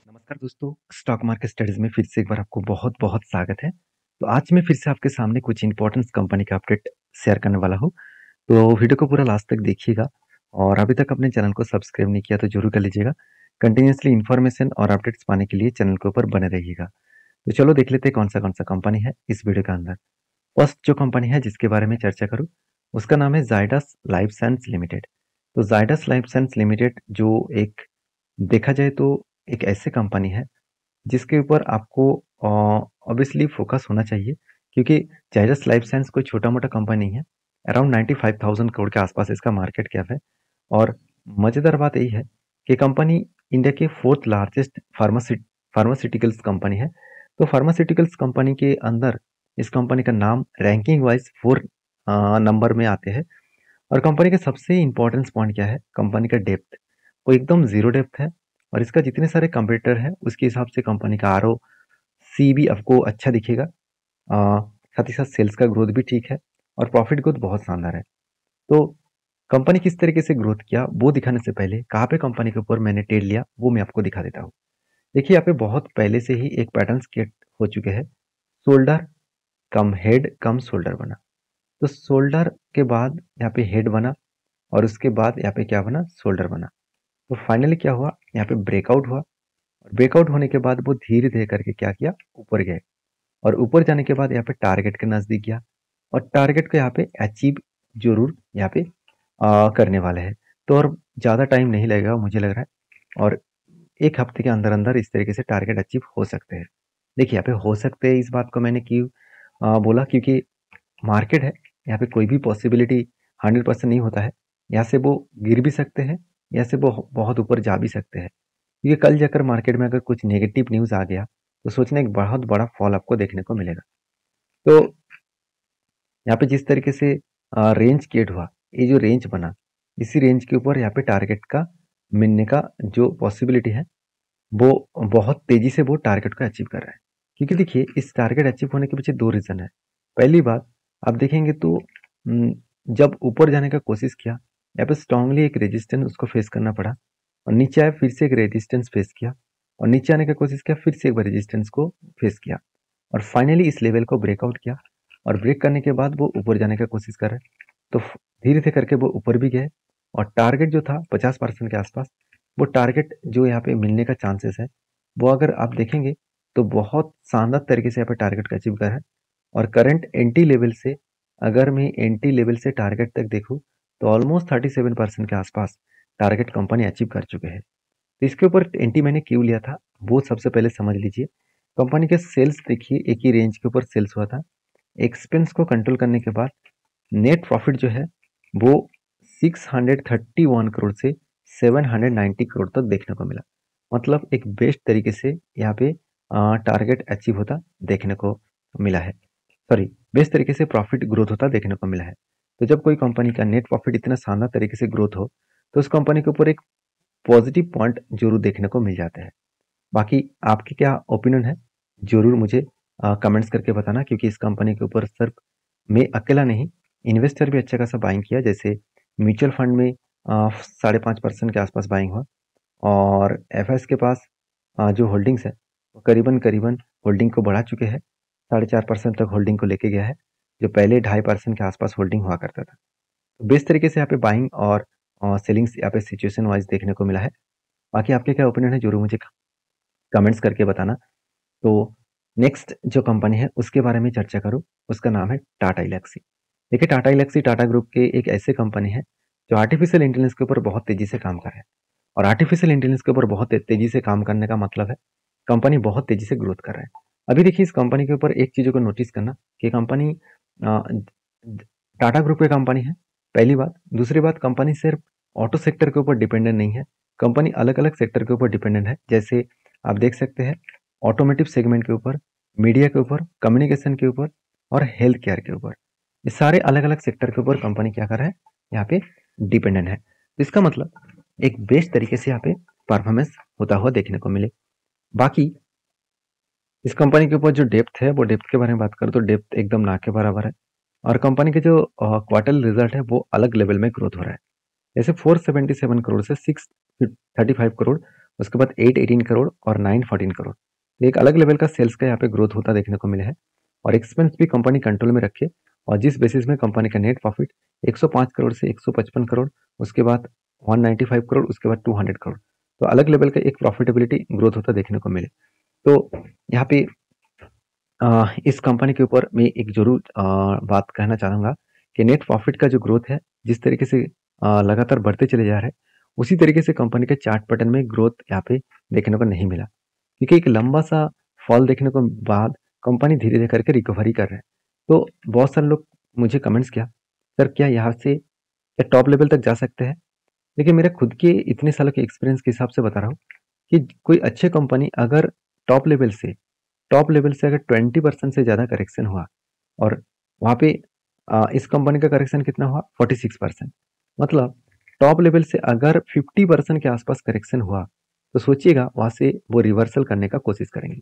नमस्कार दोस्तों, stock market studies में फिर से एक बार आपको बहुत-बहुत स्वागत है। तो आज मैं फिर से आपके सामने कुछ इंपॉर्टेंट कंपनी का अपडेट शेयर करने वाला हूँ। तो वीडियो को पूरा लास्ट तक देखिएगा और अभी तक अपने चैनल को सब्सक्राइब नहीं किया तो जरूर कर लीजिएगा। कंटिन्यूअसली इन्फॉर्मेशन और अपडेट्स पाने के लिए चैनल के ऊपर बने रहिएगा। तो चलो देख लेते हैं कौन सा कंपनी है इस वीडियो के अंदर। फर्स्ट जो कंपनी है जिसके बारे में चर्चा करूँ, उसका नाम है जाइडस लाइफ साइंस लिमिटेड। तो जाइडस लाइफ साइंस लिमिटेड जो एक देखा जाए तो एक ऐसी कंपनी है जिसके ऊपर आपको ऑब्वियसली फोकस होना चाहिए, क्योंकि जाइडस लाइफ साइंस कोई छोटा-मोटा कंपनी नहीं है। अराउंड 95,000 करोड़ के आसपास इसका मार्केट कैप है। और मज़ेदार बात यही है कि कंपनी इंडिया के फोर्थ लार्जेस्ट फार्मास्यूटिकल्स कंपनी है। तो फार्मास्यूटिकल्स कंपनी के अंदर इस कंपनी का नाम रैंकिंग वाइज 4 नंबर में आते हैं। और कंपनी का सबसे इम्पोर्टेंस पॉइंट क्या है, कंपनी का डेप्थ। वो एकदम ज़ीरो डेप्थ है और इसका जितने सारे कंपटीटर हैं उसके हिसाब से कंपनी का आरओसी भी आपको अच्छा दिखेगा। साथ ही साथ सेल्स का ग्रोथ भी ठीक है और प्रॉफिट ग्रोथ बहुत शानदार है। तो कंपनी किस तरीके से ग्रोथ किया वो दिखाने से पहले कहाँ पे कंपनी के ऊपर मैंने ट्रेड लिया वो मैं आपको दिखा देता हूँ। देखिए यहाँ पे बहुत पहले से ही एक पैटर्न क्रिएट हो चुके हैं। शोल्डर कम हेड कम शोल्डर बना। तो शोल्डर के बाद यहाँ पे हेड बना और उसके बाद यहाँ पे क्या बना, शोल्डर बना। तो फाइनली क्या हुआ, यहाँ पे ब्रेकआउट हुआ और ब्रेकआउट होने के बाद वो धीरे धीरे करके क्या किया, ऊपर गए। और ऊपर जाने के बाद यहाँ पे टारगेट के नजदीक गया और टारगेट को यहाँ पे अचीव जरूर यहाँ पे करने वाले हैं। तो और ज़्यादा टाइम नहीं लगेगा मुझे लग रहा है, और एक हफ्ते के अंदर अंदर इस तरीके से टारगेट अचीव हो सकते हैं। देखिए यहाँ पे हो सकते हैं, इस बात को मैंने क्यों बोला, क्योंकि मार्केट है, यहाँ पे कोई भी पॉसिबिलिटी 100% नहीं होता है। यहाँ से वो गिर भी सकते हैं, यहाँ से वो बहुत ऊपर जा भी सकते हैं। क्योंकि कल जाकर मार्केट में अगर कुछ नेगेटिव न्यूज़ आ गया तो सोचना एक बहुत बड़ा फॉल आपको देखने को मिलेगा। तो यहाँ पे जिस तरीके से रेंज क्रिएट हुआ, ये जो रेंज बना, इसी रेंज के ऊपर यहाँ पे टारगेट का मिलने का जो पॉसिबिलिटी है वो बहुत तेजी से वो टारगेट को अचीव कर रहा है। क्योंकि देखिए इस टारगेट अचीव होने के पीछे दो रीजन है। पहली बात, आप देखेंगे तो जब ऊपर जाने का कोशिश किया, यहाँ पे स्ट्रांगली एक रेजिस्टेंस उसको फेस करना पड़ा और नीचे आया, फिर से एक रेजिस्टेंस फेस किया और नीचे आने का कोशिश किया, फिर से एक बार रेजिस्टेंस को फेस किया और फाइनली इस लेवल को ब्रेकआउट किया। और ब्रेक करने के बाद वो ऊपर जाने का कोशिश कर रहे हैं। तो धीरे धीरे करके वो ऊपर भी गए और टारगेट जो था 50% के आसपास, वो टारगेट जो यहाँ पे मिलने का चांसेस है वो अगर आप देखेंगे तो बहुत शानदार तरीके से यहाँ पे टारगेट का अचीव कर है। और करंट एंटी लेवल से, अगर मैं एंटी लेवल से टारगेट तक देखूँ तो ऑलमोस्ट 37% के आसपास टारगेट कंपनी अचीव कर चुके हैं। तो इसके ऊपर एंटी मैंने क्यों लिया था वो सबसे पहले समझ लीजिए। कंपनी के सेल्स देखिए, एक ही रेंज के ऊपर सेल्स हुआ था। एक्सपेंस को कंट्रोल करने के बाद नेट प्रॉफिट जो है वो 631 करोड़ से 790 करोड़ तक देखने को मिला। मतलब एक बेस्ट तरीके से यहाँ पे टारगेट अचीव होता देखने को मिला है। सॉरी, बेस्ट तरीके से प्रॉफिट ग्रोथ होता देखने को मिला है। तो जब कोई कंपनी का नेट प्रॉफिट इतना शानदार तरीके से ग्रोथ हो तो उस कंपनी के ऊपर एक पॉजिटिव पॉइंट जरूर देखने को मिल जाता है। बाकी आपकी क्या ओपिनियन है जरूर मुझे कमेंट्स करके बताना, क्योंकि इस कंपनी के ऊपर सिर्फ मैं अकेला नहीं, इन्वेस्टर भी अच्छा खासा बाइंग किया। जैसे म्यूचुअल फंड में 5.5% के आसपास बाइंग हुआ और एफएस के पास जो होल्डिंग्स है वो करीबन करीबन होल्डिंग को बढ़ा चुके हैं, 4.5% तक होल्डिंग को लेके गया है, जो पहले 2.5% के आसपास होल्डिंग हुआ करता था। तो बेस्ट तरीके से यहाँ पे बाइंग और सेलिंग्स यहाँ पे सिचुएशन वाइज देखने को मिला है। बाकी आपके क्या ओपिनियन है जरूर मुझे कमेंट्स करके बताना। तो नेक्स्ट जो कंपनी है उसके बारे में चर्चा करूँ, उसका नाम है टाटा इलेक्सी। देखिए टाटा इलेक्सी टाटा ग्रुप के एक ऐसे कंपनी है जो आर्टिफिशियल इंटेलिजेंस के ऊपर बहुत तेजी से काम कर रहा है। और आर्टिफिशियल इंटेलिजेंस के ऊपर बहुत तेजी से काम करने का मतलब है कंपनी बहुत तेजी से ग्रोथ कर रहा है। अभी देखिए इस कंपनी के ऊपर एक चीज़ों को नोटिस करना कि कंपनी टाटा ग्रुप की कंपनी है, पहली बात। दूसरी बात, कंपनी सिर्फ ऑटो सेक्टर के ऊपर डिपेंडेंट नहीं है, कंपनी अलग अलग सेक्टर के ऊपर डिपेंडेंट है। जैसे आप देख सकते हैं ऑटोमेटिव सेगमेंट के ऊपर, मीडिया के ऊपर, कम्युनिकेशन के ऊपर और हेल्थ केयर के ऊपर। ये सारे अलग अलग सेक्टर के ऊपर कंपनी क्या कर रहा है, यहाँ पे डिपेंडेंट है। तो इसका मतलब एक बेस्ट तरीके से यहाँ पे परफॉर्मेंस होता हुआ देखने को मिले। बाकी इस कंपनी के ऊपर जो डेप्थ है, वो डेप्थ के बारे में बात करें तो डेप्थ एकदम ना के बराबर है। और कंपनी के जो क्वार्टर रिजल्ट है वो अलग लेवल में ग्रोथ हो रहा है। जैसे 477 करोड़ से 635 करोड़ उसके बाद 818 करोड़ और 914 करोड़। तो एक अलग लेवल का सेल्स का यहाँ पे ग्रोथ होता देखने को मिला है। और एक्सपेंस भी कंपनी कंट्रोल में रखे, और जिस बेसिस में कंपनी का नेट प्रॉफिट 105 करोड़ से 155 करोड़, उसके बाद 195 करोड़, उसके बाद 200 करोड़। तो अलग लेवल का एक प्रॉफिटेबिलिटी ग्रोथ होता देखने को मिले। तो यहाँ पे इस कंपनी के ऊपर मैं एक जरूर बात कहना चाहूँगा कि नेट प्रॉफिट का जो ग्रोथ है जिस तरीके से लगातार बढ़ते चले जा रहे हैं, उसी तरीके से कंपनी के चार्ट पैटर्न में ग्रोथ यहाँ पे देखने को नहीं मिला, क्योंकि एक लंबा सा फॉल देखने को बाद कंपनी धीरे धीरे करके रिकवरी कर रहे हैं। तो बहुत सारे लोग मुझे कमेंट्स किया, सर क्या यहाँ से टॉप लेवल तक जा सकते हैं? देखिए, मेरे खुद के इतने सालों के एक्सपीरियंस के हिसाब से बता रहा हूँ कि कोई अच्छे कंपनी अगर टॉप लेवल से अगर 20% से ज़्यादा करेक्शन हुआ, और वहाँ पे इस कंपनी का करेक्शन कितना हुआ 46%, मतलब टॉप लेवल से अगर 50% के आसपास करेक्शन हुआ, तो सोचिएगा वहाँ से वो रिवर्सल करने का कोशिश करेंगे।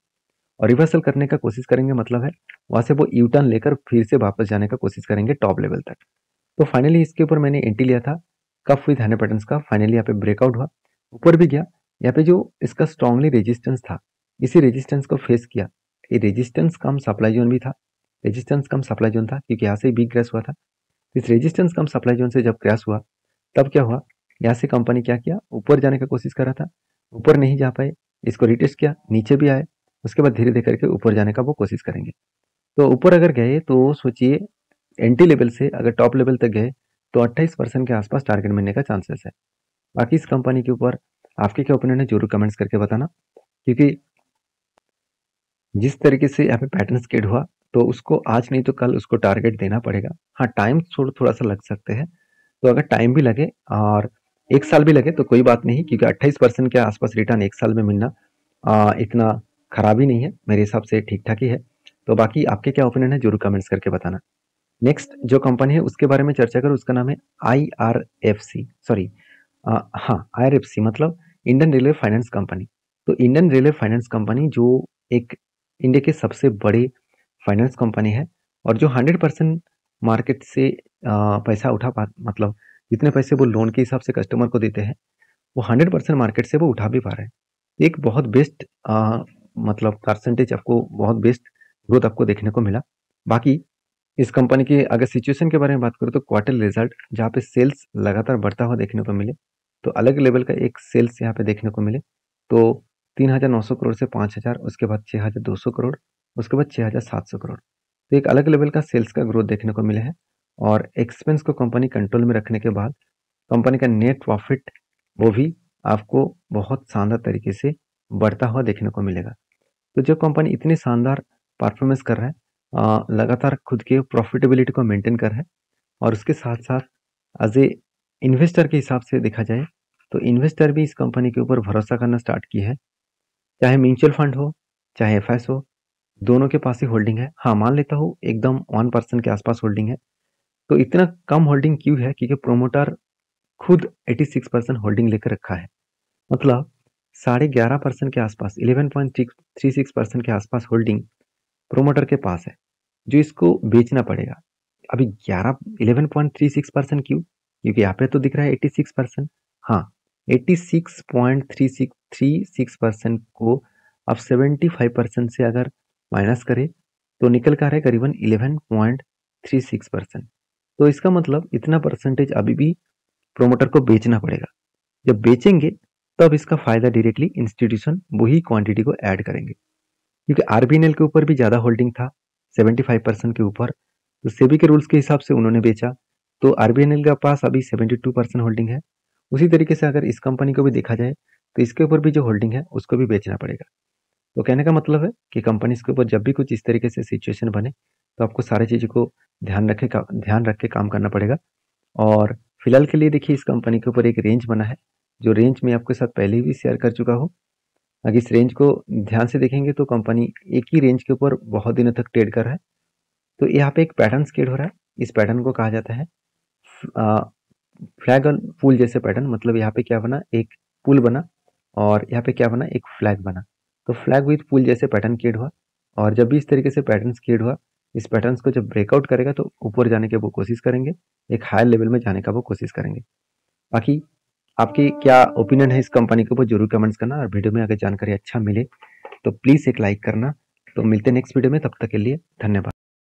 और रिवर्सल करने का कोशिश करेंगे मतलब है वहाँ से वो यू टर्न लेकर फिर से वापस जाने का कोशिश करेंगे टॉप लेवल तक। तो फाइनली इसके ऊपर मैंने एंट्री लिया था कफ विद हैंड पैटर्न्स का। फाइनली यहाँ पे ब्रेकआउट हुआ, ऊपर भी गया। यहाँ पे जो इसका स्ट्रांगली रेजिस्टेंस था, इसी रेजिस्टेंस को फेस किया। ये रेजिस्टेंस कम सप्लाई जोन भी था, रेजिस्टेंस कम सप्लाई जोन था, क्योंकि यहाँ से बिग क्रैश हुआ था। इस रेजिस्टेंस कम सप्लाई जोन से जब क्रैश हुआ, तब क्या हुआ, यहाँ से कंपनी क्या किया, ऊपर जाने का कोशिश कर रहा था, ऊपर नहीं जा पाए, इसको रिटेस्ट किया, नीचे भी आए, उसके बाद धीरे धीरे करके ऊपर जाने का वो कोशिश करेंगे। तो ऊपर अगर गए तो सोचिए एंट्री लेवल से अगर टॉप लेवल तक गए तो 28% के आसपास टारगेट मिलने का चांसेस है। बाकी इस कंपनी के ऊपर आपके क्या ओपिनियन है जरूर कमेंट्स करके बताना, क्योंकि जिस तरीके से यहाँ पे पैटर्न स्केड हुआ, तो उसको आज नहीं तो कल उसको टारगेट देना पड़ेगा। हाँ, टाइम थोड़ा सा लग सकते हैं, तो अगर टाइम भी लगे और 1 साल भी लगे तो कोई बात नहीं, क्योंकि 28% के आसपास रिटर्न 1 साल में मिलना इतना खराब ही नहीं है, मेरे हिसाब से ठीक ठाक ही है। तो बाकी आपके क्या ओपिनियन है जरूर कमेंट्स करके बताना। नेक्स्ट जो कंपनी है उसके बारे में चर्चा करो, उसका नाम है IRFC, सॉरी हाँ IRFC मतलब इंडियन रेलवे फाइनेंस कंपनी। तो इंडियन रेलवे फाइनेंस कंपनी जो एक इंडिया के सबसे बड़े फाइनेंस कंपनी है, और जो 100% मार्केट से पैसा उठा पा, मतलब जितने पैसे वो लोन के हिसाब से कस्टमर को देते हैं, वो 100% मार्केट से वो उठा भी पा रहे हैं। एक बहुत बेस्ट मतलब परसेंटेज आपको, बहुत बेस्ट ग्रोथ आपको देखने को मिला। बाकी इस कंपनी की अगर सिचुएशन के बारे में बात करूँ तो क्वार्टर रिजल्ट जहाँ पे सेल्स लगातार बढ़ता हुआ देखने को मिले, तो अलग लेवल का एक सेल्स यहाँ पे देखने को मिले। तो 3,900 करोड़ से 5,000, उसके बाद 6,200 करोड़, उसके बाद 6,700 करोड़। तो एक अलग लेवल का सेल्स का ग्रोथ देखने को मिला है। और एक्सपेंस को कंपनी कंट्रोल में रखने के बाद कंपनी का नेट प्रॉफिट वो भी आपको बहुत शानदार तरीके से बढ़ता हुआ देखने को मिलेगा। तो जो कंपनी इतनी शानदार परफॉर्मेंस कर रहा है, लगातार खुद के प्रॉफिटेबिलिटी को मेंटेन कर रहा है, और उसके साथ साथ एज ए इन्वेस्टर के हिसाब से देखा जाए तो इन्वेस्टर भी इस कंपनी के ऊपर भरोसा करना स्टार्ट किया है। चाहे म्यूचुअल फंड हो, चाहे एफएस हो, दोनों के पास ही होल्डिंग है। हाँ, मान लेता हूँ एकदम 1% के आसपास होल्डिंग है। तो इतना कम होल्डिंग क्यों है, क्योंकि प्रोमोटर खुद 86% होल्डिंग लेकर रखा है, मतलब 11.5% के आसपास, 11.36% के आसपास होल्डिंग प्रोमोटर के पास है, जो इसको बेचना पड़ेगा। अभी 11.36% क्यों, क्योंकि यहाँ पे तो दिख रहा है 86%। हाँ, 86.36% को अब 75% से अगर माइनस करें तो निकल कर है करीबन 11.36%। तो इसका मतलब इतना परसेंटेज अभी भी प्रोमोटर को बेचना पड़ेगा। जब बेचेंगे तब इसका फायदा डायरेक्टली इंस्टीट्यूशन वही क्वांटिटी को ऐड करेंगे, क्योंकि आरबीएनएल के ऊपर भी ज़्यादा होल्डिंग था 75% के ऊपर, तो सेबी के रूल्स के हिसाब से उन्होंने बेचा, तो आरबीएनएल के पास अभी 72% होल्डिंग है। उसी तरीके से अगर इस कंपनी को भी देखा जाए तो इसके ऊपर भी जो होल्डिंग है उसको भी बेचना पड़ेगा। तो कहने का मतलब है कि कंपनीज के ऊपर जब भी कुछ इस तरीके से सिचुएशन बने तो आपको सारी चीज़ों को ध्यान रख के काम करना पड़ेगा। और फिलहाल के लिए देखिए इस कंपनी के ऊपर एक रेंज बना है, जो रेंज में आपके साथ पहले भी शेयर कर चुका हूँ। अगर इस रेंज को ध्यान से देखेंगे तो कंपनी एक ही रेंज के ऊपर बहुत दिनों तक ट्रेड कर रहा है। तो यहाँ पे एक पैटर्न स्केड हो रहा है, इस पैटर्न को कहा जाता है फ्लैग और पुल जैसे पैटर्न। मतलब यहाँ पे क्या बना, एक पुल बना, और यहाँ पे क्या बना, एक फ्लैग बना। तो फ्लैग विथ पुल जैसे पैटर्न क्रिएट हुआ, और जब भी इस तरीके से पैटर्न क्रिएट हुआ, इस पैटर्न को जब ब्रेकआउट करेगा तो ऊपर जाने की वो कोशिश करेंगे, एक हायर लेवल में जाने का वो कोशिश करेंगे। बाकी आपकी क्या ओपिनियन है इस कंपनी के ऊपर जरूर कमेंट्स करना, और वीडियो में अगर जानकारी अच्छा मिले तो प्लीज़ एक लाइक करना। तो मिलते हैं नेक्स्ट वीडियो में, तब तक के लिए धन्यवाद।